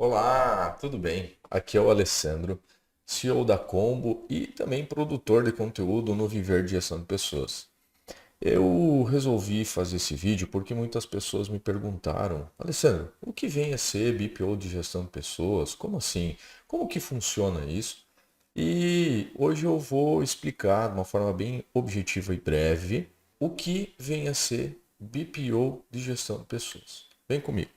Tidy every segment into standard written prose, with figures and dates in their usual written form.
Olá, tudo bem? Aqui é o Alessandro, CEO da Combo e também produtor de conteúdo no Viver de Gestão de Pessoas. Eu resolvi fazer esse vídeo porque muitas pessoas me perguntaram, Alessandro, o que vem a ser BPO de gestão de pessoas? Como assim? Como que funciona isso? E hoje eu vou explicar de uma forma bem objetiva e breve o que vem a ser BPO de gestão de pessoas. Vem comigo.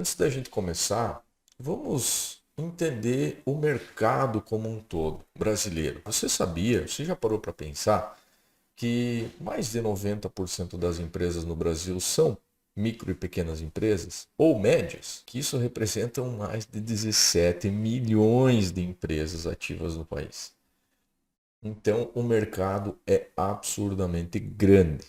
Antes da gente começar, vamos entender o mercado como um todo brasileiro. Você sabia, você já parou para pensar que mais de 90% das empresas no Brasil são micro e pequenas empresas ou médias, que isso representam mais de 17 milhões de empresas ativas no país. Então, o mercado é absurdamente grande.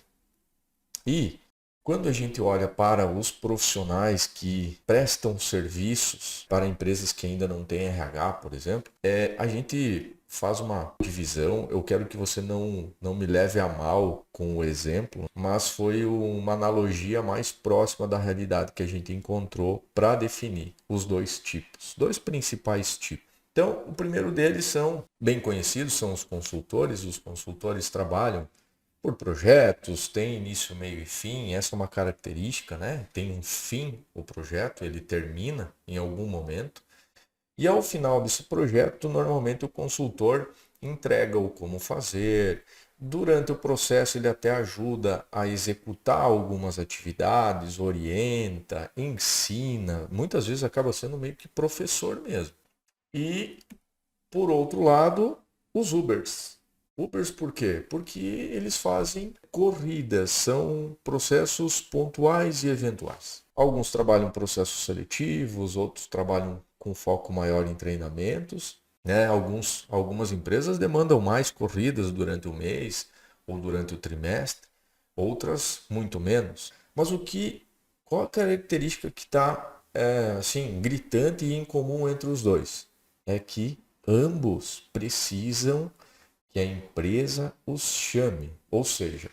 E quando a gente olha para os profissionais que prestam serviços para empresas que ainda não têm RH, por exemplo, a gente faz uma divisão. Eu quero que você não me leve a mal com o exemplo, mas foi uma analogia mais próxima da realidade que a gente encontrou para definir os dois tipos, dois principais tipos. Então, o primeiro deles são bem conhecidos, são os consultores. Os consultores trabalham por projetos, tem início, meio e fim, essa é uma característica, né? Tem um fim o projeto, ele termina em algum momento. E ao final desse projeto, normalmente o consultor entrega o como fazer. Durante o processo, ele até ajuda a executar algumas atividades, orienta, ensina. Muitas vezes acaba sendo meio que professor mesmo. E por outro lado, os Ubers. Ubers por quê? Porque eles fazem corridas, são processos pontuais e eventuais. Alguns trabalham processos seletivos, outros trabalham com foco maior em treinamentos, né? Algumas empresas demandam mais corridas durante o mês ou durante o trimestre, outras muito menos. Mas qual a característica que está assim gritante e incomum entre os dois? É que ambos precisam que a empresa os chame, ou seja,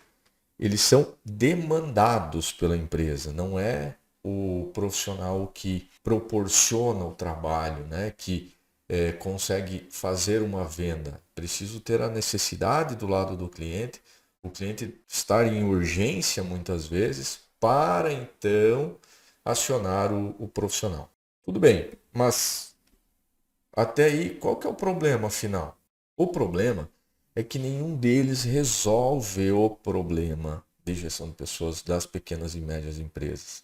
eles são demandados pela empresa, não é o profissional que proporciona o trabalho, né, que consegue fazer uma venda. Preciso ter a necessidade do lado do cliente, o cliente estar em urgência muitas vezes, para então acionar o profissional. Tudo bem, mas até aí, qual que é o problema afinal? O problema é que nenhum deles resolve o problema de gestão de pessoas das pequenas e médias empresas.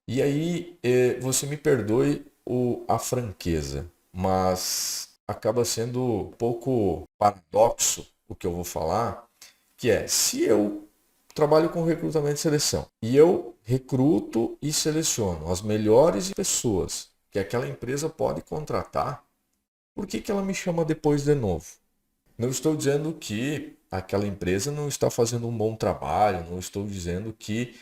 E aí, você me perdoe a franqueza, mas acaba sendo um pouco paradoxo o que eu vou falar, que é, se eu trabalho com recrutamento e seleção e eu recruto e seleciono as melhores pessoas que aquela empresa pode contratar, por que ela me chama depois de novo? Não estou dizendo que aquela empresa não está fazendo um bom trabalho, não estou dizendo que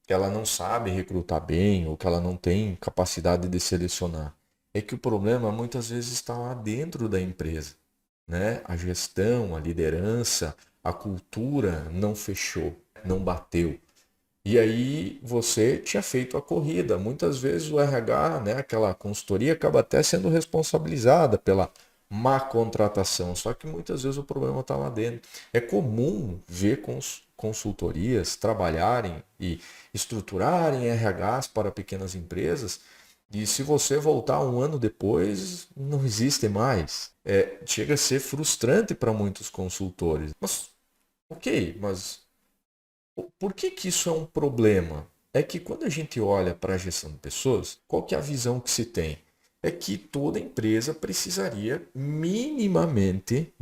ela não sabe recrutar bem ou que ela não tem capacidade de selecionar. É que o problema muitas vezes está lá dentro da empresa, né? A gestão, a liderança, a cultura não fechou, não bateu. E aí você tinha feito a corrida. Muitas vezes o RH, né, aquela consultoria, acaba até sendo responsabilizada pela má contratação. Só que muitas vezes o problema está lá dentro. É comum ver consultorias trabalharem e estruturarem RHs para pequenas empresas. E se você voltar um ano depois, não existem mais. Chega a ser frustrante para muitos consultores. Mas, ok, mas por que isso é um problema? É que quando a gente olha para a gestão de pessoas, qual que é a visão que se tem? É que toda empresa precisaria minimamente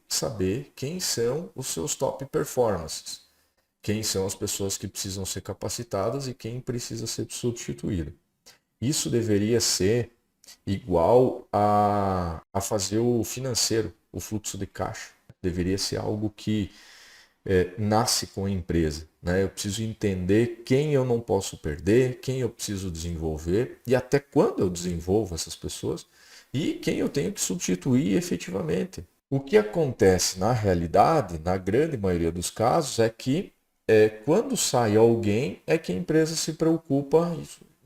saber quem são os seus top performances, quem são as pessoas que precisam ser capacitadas e quem precisa ser substituído. Isso deveria ser igual a fazer o financeiro, o fluxo de caixa. Deveria ser algo que nasce com a empresa. Né? Eu preciso entender quem eu não posso perder, quem eu preciso desenvolver e até quando eu desenvolvo essas pessoas e quem eu tenho que substituir efetivamente. O que acontece na realidade, na grande maioria dos casos, é que quando sai alguém é que a empresa se preocupa.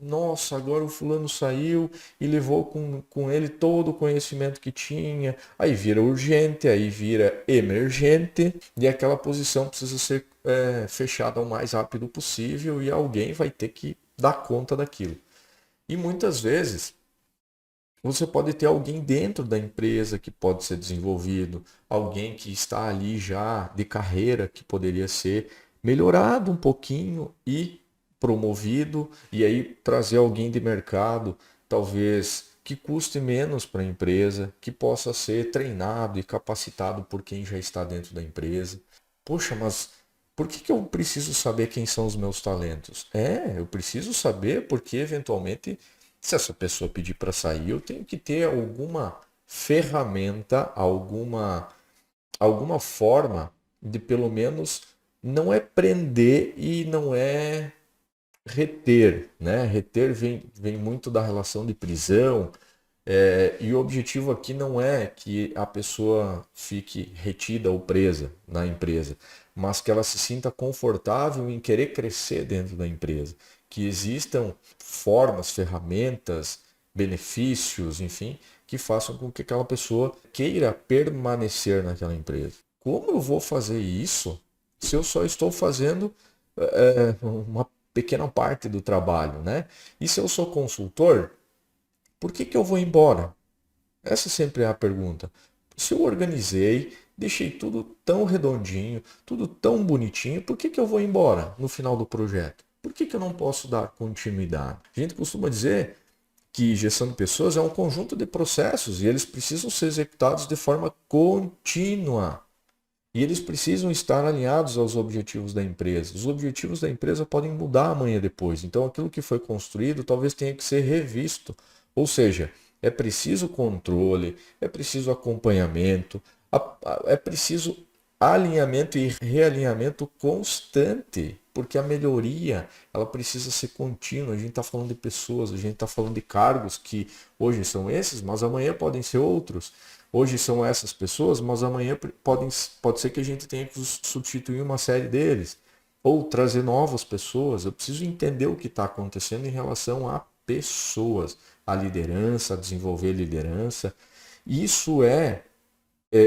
nossa, agora o fulano saiu e levou com ele todo o conhecimento que tinha. Aí vira urgente, aí vira emergente e aquela posição precisa ser fechada o mais rápido possível e alguém vai ter que dar conta daquilo. E muitas vezes você pode ter alguém dentro da empresa que pode ser desenvolvido, alguém que está ali já de carreira que poderia ser melhorado um pouquinho e promovido, e aí trazer alguém de mercado, talvez que custe menos para a empresa, que possa ser treinado e capacitado por quem já está dentro da empresa. Poxa, mas por que que eu preciso saber quem são os meus talentos? Eu preciso saber porque eventualmente se essa pessoa pedir para sair, eu tenho que ter alguma ferramenta, alguma forma de pelo menos não é prender e não é reter, né? Reter vem muito da relação de prisão, e o objetivo aqui não é que a pessoa fique retida ou presa na empresa, mas que ela se sinta confortável em querer crescer dentro da empresa. Que existam formas, ferramentas, benefícios, enfim, que façam com que aquela pessoa queira permanecer naquela empresa. Como eu vou fazer isso se eu só estou fazendo uma pequena parte do trabalho, né? E se eu sou consultor, por que que eu vou embora? Essa sempre é a pergunta. Se eu organizei, deixei tudo tão redondinho, tudo tão bonitinho, por que que eu vou embora no final do projeto? Por que que eu não posso dar continuidade? A gente costuma dizer que gestão de pessoas é um conjunto de processos e eles precisam ser executados de forma contínua. E eles precisam estar alinhados aos objetivos da empresa. Os objetivos da empresa podem mudar amanhã depois. Então, aquilo que foi construído talvez tenha que ser revisto. Ou seja, é preciso controle, é preciso acompanhamento, é preciso alinhamento e realinhamento constante, porque a melhoria ela precisa ser contínua. A gente está falando de pessoas, a gente está falando de cargos que hoje são esses, mas amanhã podem ser outros. Hoje são essas pessoas, mas amanhã pode ser que a gente tenha que substituir uma série deles ou trazer novas pessoas. Eu preciso entender o que está acontecendo em relação a pessoas, a liderança, a desenvolver liderança. Isso é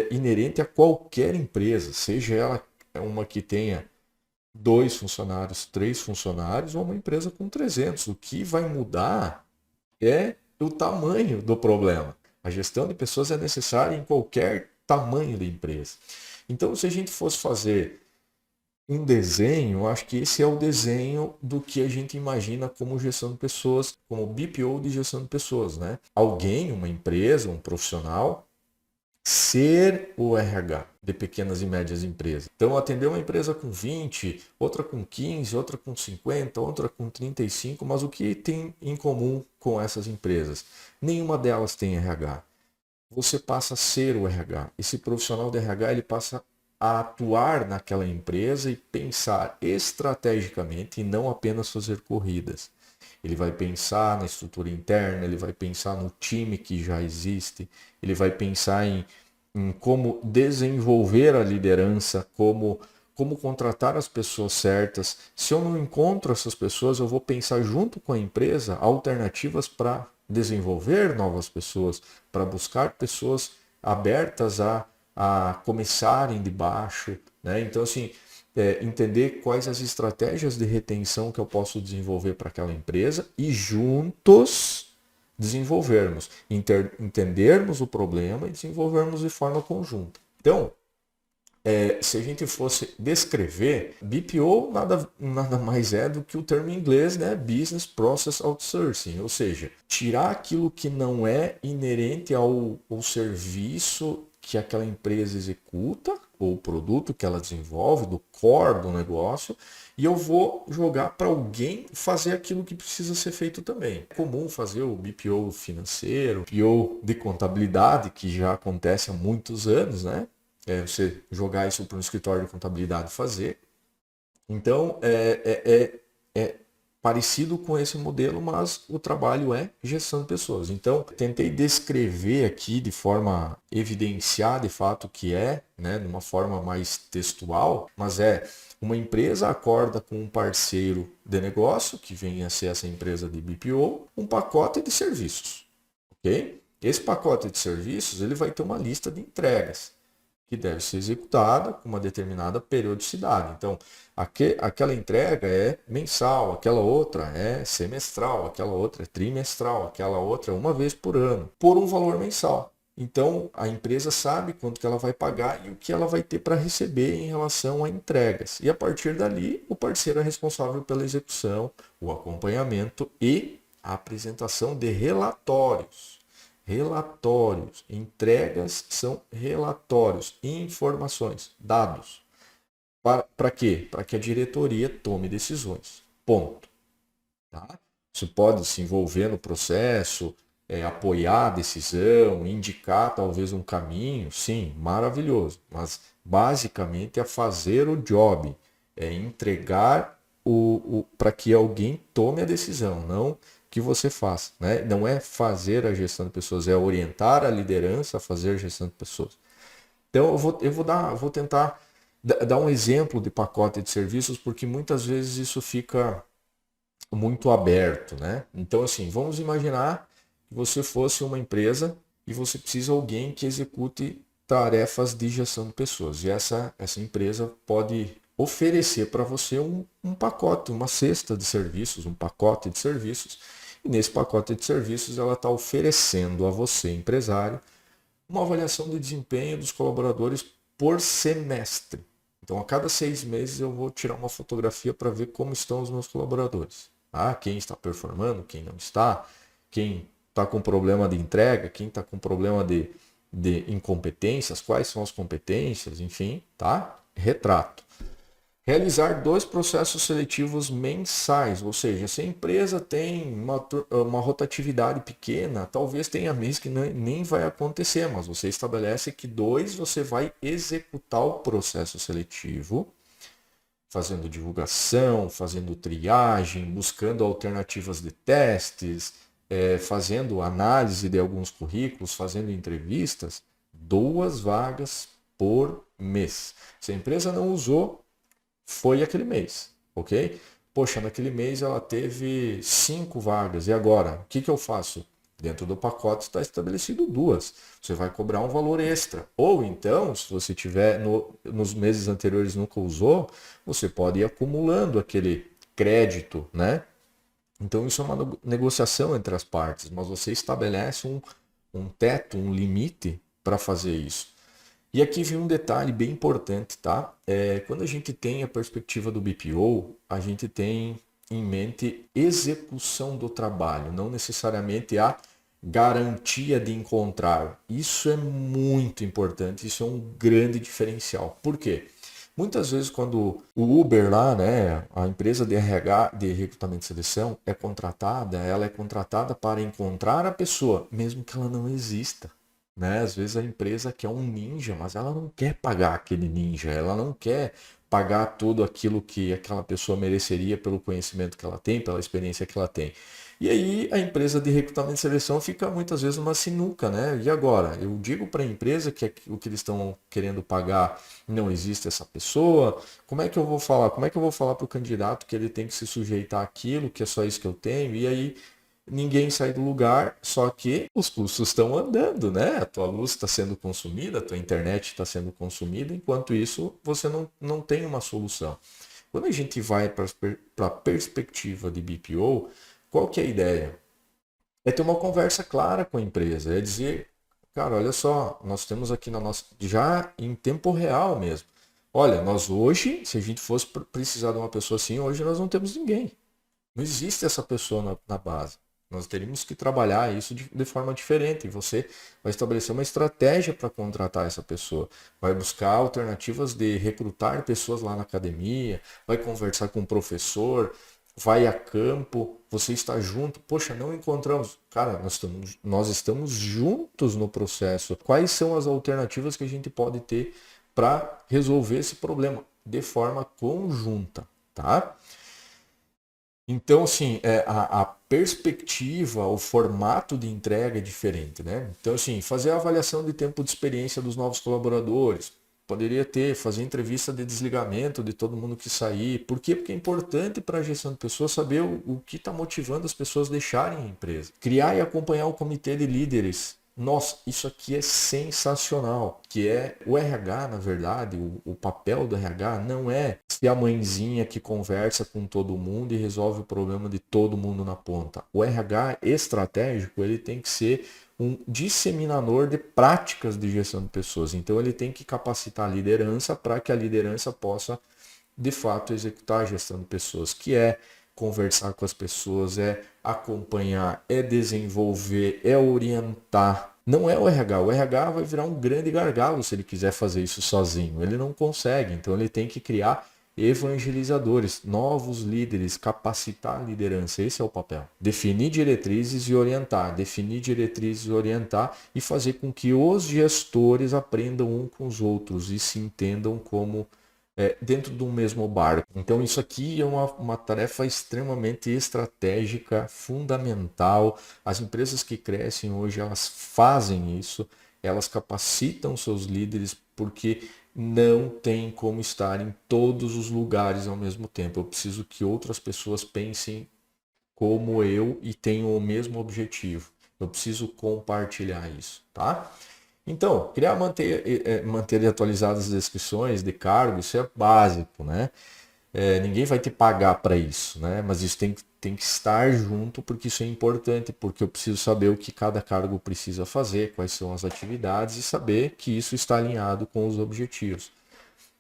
inerente a qualquer empresa, seja ela uma que tenha 2 funcionários, 3 funcionários ou uma empresa com 300. O que vai mudar é o tamanho do problema. A gestão de pessoas é necessária em qualquer tamanho da empresa. Então, se a gente fosse fazer um desenho, acho que esse é o desenho do que a gente imagina como gestão de pessoas, como BPO de gestão de pessoas, né? Alguém, uma empresa, um profissional, ser o RH de pequenas e médias empresas. Então, atender uma empresa com 20, outra com 15, outra com 50, outra com 35, mas o que tem em comum com essas empresas? Nenhuma delas tem RH. Você passa a ser o RH. Esse profissional de RH ele passa a atuar naquela empresa e pensar estrategicamente e não apenas fazer corridas. Ele vai pensar na estrutura interna, ele vai pensar no time que já existe, ele vai pensar em como desenvolver a liderança, como contratar as pessoas certas. Se eu não encontro essas pessoas, eu vou pensar junto com a empresa alternativas para desenvolver novas pessoas, para buscar pessoas abertas a começarem de baixo, né? Então, assim, entender quais as estratégias de retenção que eu posso desenvolver para aquela empresa e juntos desenvolvermos, entendermos o problema e desenvolvermos de forma conjunta. Então, se a gente fosse descrever, BPO nada mais é do que o termo em inglês, né? Business Process Outsourcing, ou seja, tirar aquilo que não é inerente ao serviço que aquela empresa executa, ou o produto que ela desenvolve, do core do negócio, e eu vou jogar para alguém fazer aquilo que precisa ser feito também. É comum fazer o BPO financeiro, BPO de contabilidade, que já acontece há muitos anos, né? Você jogar isso para um escritório de contabilidade fazer. Então, parecido com esse modelo, mas o trabalho é gestão de pessoas. Então, tentei descrever aqui de forma evidenciar de fato que é, né, de uma forma mais textual, mas é uma empresa acorda com um parceiro de negócio, que vem a ser essa empresa de BPO, um pacote de serviços, ok? Esse pacote de serviços ele vai ter uma lista de entregas que deve ser executada com uma determinada periodicidade. Então, aquela entrega é mensal, aquela outra é semestral, aquela outra é trimestral, aquela outra é uma vez por ano, por um valor mensal. Então, a empresa sabe quanto que ela vai pagar e o que ela vai ter para receber em relação a entregas. E a partir dali, o parceiro é responsável pela execução, o acompanhamento e a apresentação de relatórios. Relatórios, entregas são relatórios, informações, dados. Para quê? Para que a diretoria tome decisões. Ponto. Tá? Isso pode se envolver no processo, apoiar a decisão, indicar talvez um caminho, sim, maravilhoso. Mas basicamente é fazer o job, é entregar para que alguém tome a decisão, não que você faça. Né? Não é fazer a gestão de pessoas, é orientar a liderança a fazer a gestão de pessoas. Então vou tentar dar um exemplo de pacote de serviços, porque muitas vezes isso fica muito aberto, né? Então, assim, vamos imaginar que você fosse uma empresa e você precisa de alguém que execute tarefas de gestão de pessoas. E essa empresa pode oferecer para você um pacote, uma cesta de serviços, um pacote de serviços. E nesse pacote de serviços ela está oferecendo a você, empresário, uma avaliação de desempenho dos colaboradores por semestre. Então, a cada 6 meses eu vou tirar uma fotografia para ver como estão os meus colaboradores. Ah, quem está performando, quem não está, quem está com problema de entrega, quem está com problema de incompetências, quais são as competências, enfim, tá? Retrato. Realizar 2 processos seletivos mensais, ou seja, se a empresa tem uma rotatividade pequena, talvez tenha mês que nem vai acontecer, mas você estabelece que 2 você vai executar o processo seletivo, fazendo divulgação, fazendo triagem, buscando alternativas de testes, fazendo análise de alguns currículos, fazendo entrevistas, 2 vagas por mês. Se a empresa não usou, foi aquele mês, ok? Poxa, naquele mês ela teve 5 vagas, e agora? O que eu faço? Dentro do pacote está estabelecido 2. Você vai cobrar um valor extra. Ou então, se você tiver nos meses anteriores nunca usou, você pode ir acumulando aquele crédito, né? Então isso é uma negociação entre as partes, mas você estabelece um teto, um limite para fazer isso. E aqui vem um detalhe bem importante, tá? Quando a gente tem a perspectiva do BPO, a gente tem em mente execução do trabalho, não necessariamente a garantia de encontrar. Isso é muito importante, isso é um grande diferencial. Por quê? Muitas vezes quando o Uber lá, né, a empresa de RH, de recrutamento e seleção, ela é contratada para encontrar a pessoa, mesmo que ela não exista. Né? Às vezes a empresa quer um ninja, mas ela não quer pagar aquele ninja, ela não quer pagar tudo aquilo que aquela pessoa mereceria pelo conhecimento que ela tem, pela experiência que ela tem. E aí a empresa de recrutamento e seleção fica muitas vezes numa sinuca, né? E agora? Eu digo para a empresa que o que eles estão querendo pagar não existe essa pessoa. Como é que eu vou falar? Como é que eu vou falar para o candidato que ele tem que se sujeitar àquilo, que é só isso que eu tenho? E aí ninguém sai do lugar, só que os custos estão andando, né? A tua luz está sendo consumida, a tua internet está sendo consumida, enquanto isso você não tem uma solução. Quando a gente vai para a perspectiva de BPO, qual que é a ideia? É ter uma conversa clara com a empresa, é dizer, cara, olha só, nós temos aqui na nossa, já em tempo real mesmo. Olha, nós hoje, se a gente fosse precisar de uma pessoa assim, hoje nós não temos ninguém. Não existe essa pessoa na base. Nós teríamos que trabalhar isso de forma diferente. Você vai estabelecer uma estratégia para contratar essa pessoa. Vai buscar alternativas de recrutar pessoas lá na academia, vai conversar com o professor, vai a campo, você está junto. Poxa, não encontramos. Cara, nós estamos juntos no processo. Quais são as alternativas que a gente pode ter para resolver esse problema de forma conjunta, tá? Então, assim, a perspectiva, o formato de entrega é diferente, né? Então, assim, fazer a avaliação de tempo de experiência dos novos colaboradores. Poderia ter, fazer entrevista de desligamento de todo mundo que sair. Por quê? Porque é importante para a gestão de pessoas saber o que está motivando as pessoas a deixarem a empresa. Criar e acompanhar o comitê de líderes. Nossa, isso aqui é sensacional, que é o RH, na verdade, o papel do RH não é ser a mãezinha que conversa com todo mundo e resolve o problema de todo mundo na ponta. O RH estratégico, ele tem que ser um disseminador de práticas de gestão de pessoas. Então ele tem que capacitar a liderança para que a liderança possa de fato executar a gestão de pessoas, que é conversar com as pessoas, é acompanhar, é desenvolver, é orientar. Não é o RH. O RH vai virar um grande gargalo se ele quiser fazer isso sozinho. Ele não consegue. Então ele tem que criar evangelizadores, novos líderes, capacitar a liderança. Esse é o papel. Definir diretrizes e orientar. Definir diretrizes e orientar e fazer com que os gestores aprendam um com os outros e se entendam como dentro de um mesmo barco. Então isso aqui é uma tarefa extremamente estratégica, fundamental. As empresas que crescem hoje, elas fazem isso, elas capacitam seus líderes porque não tem como estar em todos os lugares ao mesmo tempo. Eu preciso que outras pessoas pensem como eu e tenham o mesmo objetivo. Eu preciso compartilhar isso, tá? Então, criar, manter atualizadas as descrições de cargo, isso é básico, né? Ninguém vai te pagar para isso, né? Mas isso tem que estar junto porque isso é importante, porque eu preciso saber o que cada cargo precisa fazer, quais são as atividades e saber que isso está alinhado com os objetivos.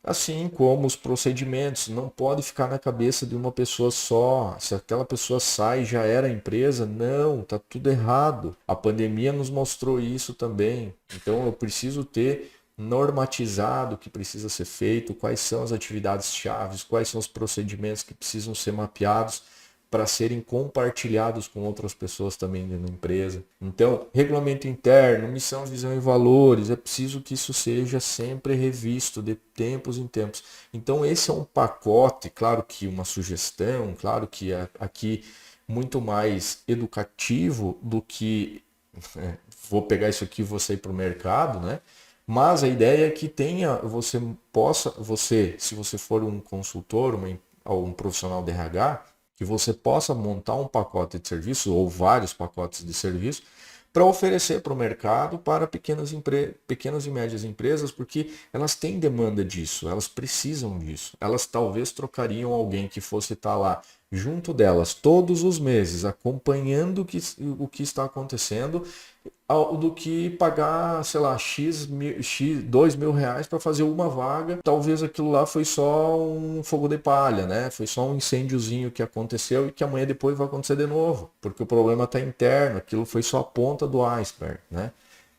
Assim como os procedimentos, não pode ficar na cabeça de uma pessoa só. Se aquela pessoa sai, já era a empresa. Não, tá tudo errado. A pandemia nos mostrou isso também. Então eu preciso ter normatizado o que precisa ser feito, quais são as atividades chaves, quais são os procedimentos que precisam ser mapeados para serem compartilhados com outras pessoas também dentro da empresa. Então, regulamento interno, missão, visão e valores, é preciso que isso seja sempre revisto de tempos em tempos. Então, esse é um pacote, claro que uma sugestão, claro que aqui muito mais educativo do que vou pegar isso aqui e vou sair para o mercado, né? Mas a ideia é que se você for um consultor, ou um profissional de RH, que você possa montar um pacote de serviço ou vários pacotes de serviço para oferecer para o mercado para pequenas e médias empresas, porque elas têm demanda disso, elas precisam disso. Elas talvez trocariam alguém que fosse estar lá junto delas todos os meses, acompanhando o que está acontecendo, do que pagar, sei lá, R$ 2.000 para fazer uma vaga. Talvez aquilo lá foi só um fogo de palha, né? Foi só um incêndiozinho que aconteceu e que amanhã depois vai acontecer de novo, porque o problema está interno, aquilo foi só a ponta do iceberg, né?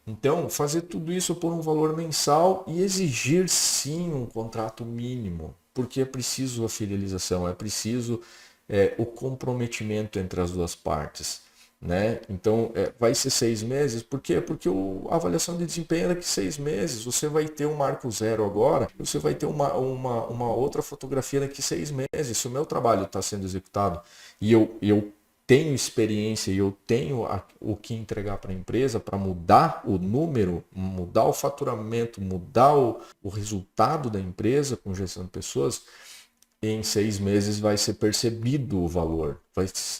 Então, fazer tudo isso por um valor mensal e exigir sim um contrato mínimo, porque é preciso a fidelização, é preciso o comprometimento entre as duas partes. Né? Então, vai ser 6 meses, por quê? Porque a avaliação de desempenho é daqui 6 meses, você vai ter um marco zero agora, você vai ter uma outra fotografia daqui 6 meses. Se o meu trabalho está sendo executado e eu tenho experiência e eu tenho o que entregar para a empresa para mudar o número, mudar o faturamento, mudar o resultado da empresa com gestão de pessoas, em 6 meses vai ser percebido o valor,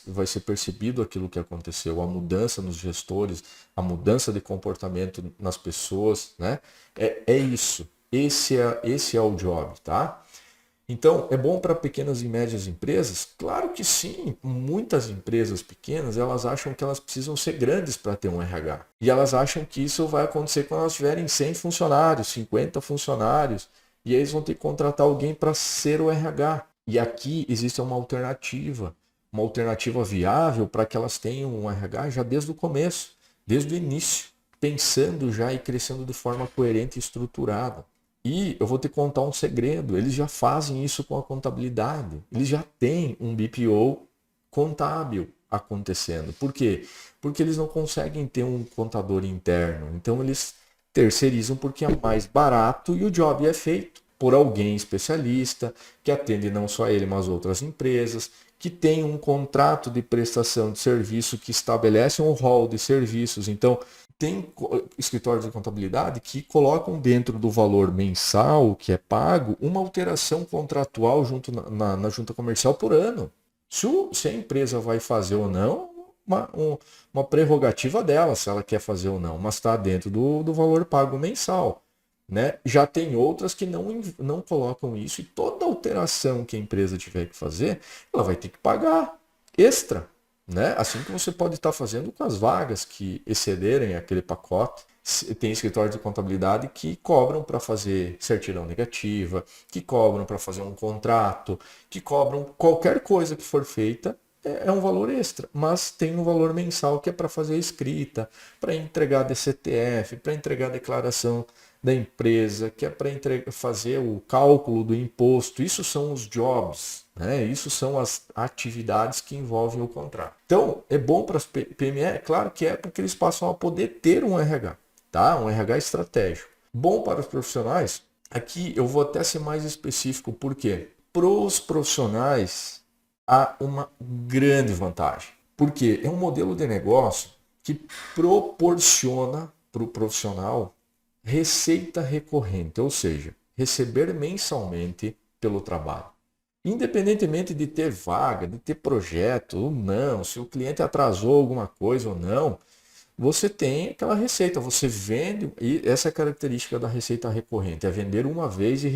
vai ser percebido aquilo que aconteceu, a mudança nos gestores, a mudança de comportamento nas pessoas, né? É isso. Esse é o job, tá? Então, é bom para pequenas e médias empresas? Claro que sim. Muitas empresas pequenas, elas acham que elas precisam ser grandes para ter um RH. E elas acham que isso vai acontecer quando elas tiverem 100 funcionários, 50 funcionários. E aí eles vão ter que contratar alguém para ser o RH. E aqui existe uma alternativa viável para que elas tenham um RH já desde o começo, desde o início, pensando já e crescendo de forma coerente e estruturada. E eu vou te contar um segredo, eles já fazem isso com a contabilidade. Eles já têm um BPO contábil acontecendo. Por quê? Porque eles não conseguem ter um contador interno. Então eles terceirizam porque é mais barato e o job é feito por alguém especialista que atende não só ele, mas outras empresas, que tem um contrato de prestação de serviço que estabelece um rol de serviços. Então, tem escritórios de contabilidade que colocam dentro do valor mensal que é pago uma alteração contratual junto na junta comercial por ano. Se a empresa vai fazer ou não, uma prerrogativa dela, se ela quer fazer ou não, mas está dentro do valor pago mensal. Né? Já tem outras que não colocam isso e toda alteração que a empresa tiver que fazer, ela vai ter que pagar extra. Né? Assim que você pode estar fazendo com as vagas que excederem aquele pacote. Tem escritório de contabilidade que cobram para fazer certidão negativa, que cobram para fazer um contrato, que cobram qualquer coisa que for feita, é um valor extra, mas tem um valor mensal que é para fazer a escrita, para entregar DCTF, para entregar a declaração da empresa, que é para fazer o cálculo do imposto. Isso são os jobs, né? Isso são as atividades que envolvem o contrato. Então, é bom para as PME? É claro que é, porque eles passam a poder ter um RH, tá? Um RH estratégico. Bom para os profissionais? Aqui eu vou até ser mais específico, por quê? Para os profissionais há uma grande vantagem, porque é um modelo de negócio que proporciona para o profissional receita recorrente, ou seja, receber mensalmente pelo trabalho. Independentemente de ter vaga, de ter projeto ou não, se o cliente atrasou alguma coisa ou não, você tem aquela receita, você vende, e essa é a característica da receita recorrente, é vender uma vez e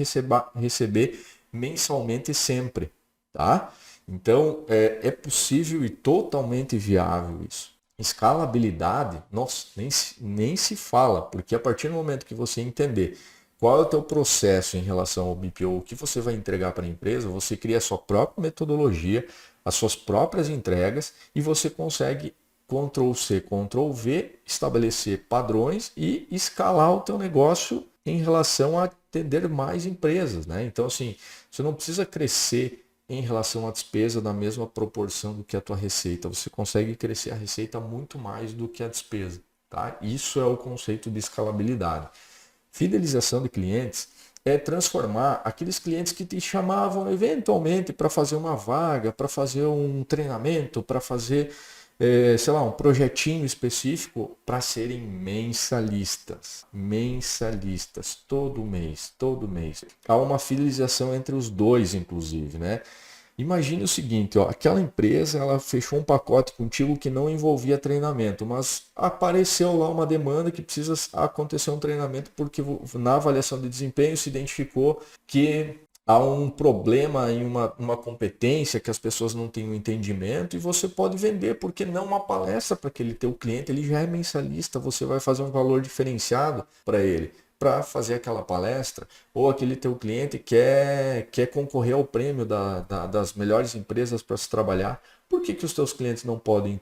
receber mensalmente sempre, tá? Então, é possível e totalmente viável isso. Escalabilidade, nossa, nem se fala, porque a partir do momento que você entender qual é o teu processo em relação ao BPO, o que você vai entregar para a empresa, você cria a sua própria metodologia, as suas próprias entregas e você consegue Ctrl+C, Ctrl+V, estabelecer padrões e escalar o teu negócio em relação a atender mais empresas, né? Então, assim, você não precisa crescer em relação à despesa na mesma proporção do que a tua receita. Você consegue crescer a receita muito mais do que a despesa, tá? Isso é o conceito de escalabilidade. Fidelização de clientes é transformar aqueles clientes que te chamavam eventualmente para fazer uma vaga, para fazer um treinamento, para fazer, sei lá, um projetinho específico, para serem mensalistas. Mensalistas, todo mês, todo mês. Há uma fidelização entre os dois, inclusive, né? Imagine o seguinte, ó, aquela empresa ela fechou um pacote contigo que não envolvia treinamento, mas apareceu lá uma demanda que precisa acontecer um treinamento porque na avaliação de desempenho se identificou que há um problema em uma competência que as pessoas não têm um entendimento e você pode vender, porque não uma palestra para aquele teu cliente, ele já é mensalista, você vai fazer um valor diferenciado para ele, para fazer aquela palestra, ou aquele teu cliente quer concorrer ao prêmio das melhores empresas para se trabalhar. Por que os teus clientes não podem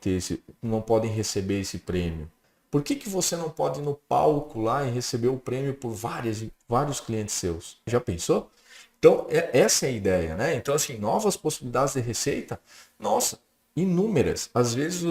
não podem receber esse prêmio? Por que você não pode ir no palco lá e receber o prêmio por vários clientes seus? Já pensou? Então, essa é a ideia, né? Então, assim, novas possibilidades de receita, nossa, inúmeras. Às vezes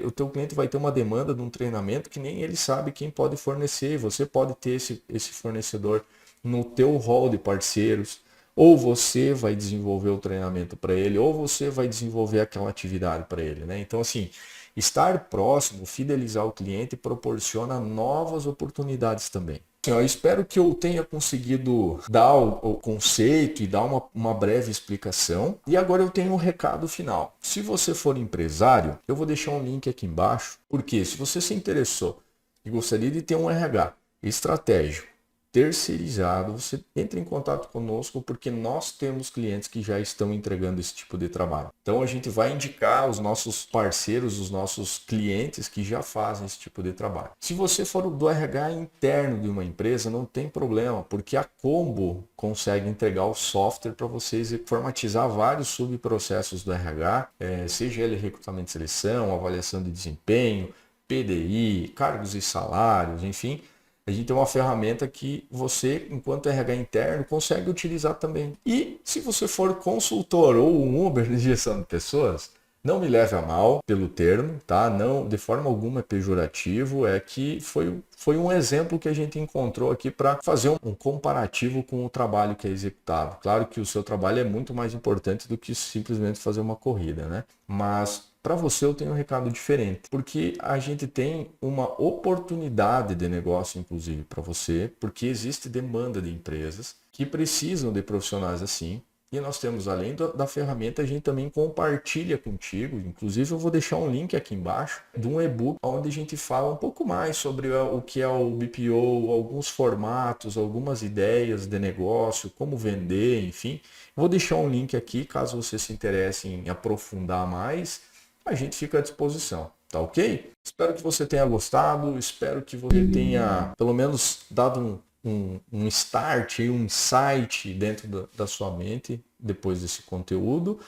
o teu cliente vai ter uma demanda de um treinamento que nem ele sabe quem pode fornecer. Você pode ter esse fornecedor no teu hall de parceiros, ou você vai desenvolver o treinamento para ele, ou você vai desenvolver aquela atividade para ele, né? Então, assim, estar próximo, fidelizar o cliente proporciona novas oportunidades também. Eu espero que eu tenha conseguido dar o conceito e dar uma breve explicação. E agora eu tenho um recado final. Se você for empresário, eu vou deixar um link aqui embaixo, porque se você se interessou e gostaria de ter um RH estratégico, terceirizado, você entra em contato conosco porque nós temos clientes que já estão entregando esse tipo de trabalho. Então a gente vai indicar os nossos parceiros, os nossos clientes que já fazem esse tipo de trabalho. Se você for do RH interno de uma empresa, não tem problema, porque a Combo consegue entregar o software para vocês e formatizar vários subprocessos do RH, seja ele recrutamento e seleção, avaliação de desempenho, PDI, cargos e salários, enfim. A gente tem uma ferramenta que você, enquanto RH interno, consegue utilizar também. E se você for consultor ou um Uber de gestão de pessoas, Não me leve a mal pelo termo, tá? Não, de forma alguma é pejorativo, é que foi um exemplo que a gente encontrou aqui para fazer um comparativo com o trabalho que é executado. Claro que o seu trabalho é muito mais importante do que simplesmente fazer uma corrida, né? Mas para você eu tenho um recado diferente, porque a gente tem uma oportunidade de negócio, inclusive, para você, porque existe demanda de empresas que precisam de profissionais assim. E nós temos, além da ferramenta, a gente também compartilha contigo. Inclusive, eu vou deixar um link aqui embaixo de um e-book onde a gente fala um pouco mais sobre o que é o BPO, alguns formatos, algumas ideias de negócio, como vender, enfim. Vou deixar um link aqui, caso você se interesse em aprofundar mais, a gente fica à disposição. Tá ok? Espero que você tenha gostado, espero que você tenha pelo menos dado um start, um insight dentro da sua mente depois desse conteúdo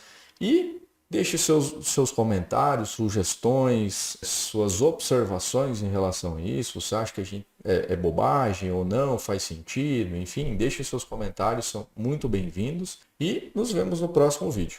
e deixe seus comentários, sugestões, suas observações em relação a isso. Você acha que a gente é bobagem ou não, faz sentido? Enfim, deixe seus comentários, são muito bem-vindos e nos vemos no próximo vídeo.